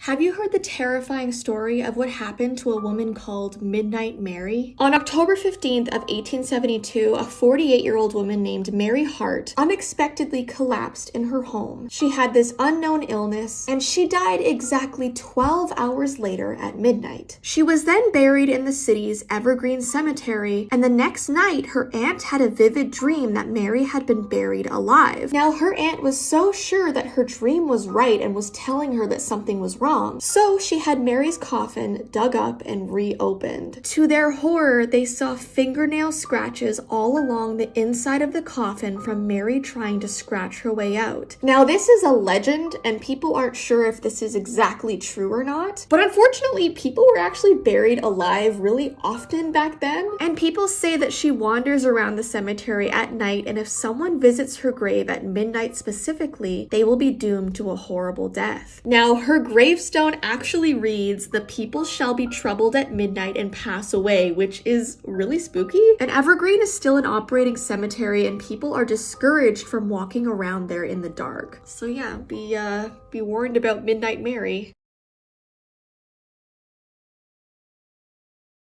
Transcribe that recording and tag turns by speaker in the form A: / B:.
A: Have you heard the terrifying story of what happened to a woman called Midnight Mary? On October 15th of 1872, a 48-year-old woman named Mary Hart unexpectedly collapsed in her home. She had this unknown illness, and she died exactly 12 hours later at midnight. She was then buried in the city's Evergreen Cemetery, and the next night, her aunt had a vivid dream that Mary had been buried alive. Now, her aunt was so sure that her dream was right and was telling her that something was wrong, so she had Mary's coffin dug up and reopened. To their horror, they saw fingernail scratches all along the inside of the coffin from Mary trying to scratch her way out. Now, this is a legend, and people aren't sure if this is exactly true or not, but unfortunately, people were actually buried alive really often back then, and people say that she wanders around the cemetery at night, and if someone visits her grave at midnight specifically, they will be doomed to a horrible death. Now, her gravestone actually reads, "The people shall be troubled at midnight and pass away," which is really spooky. And Evergreen is still an operating cemetery, and people are discouraged from walking around there in the dark. So yeah, be warned about Midnight Mary.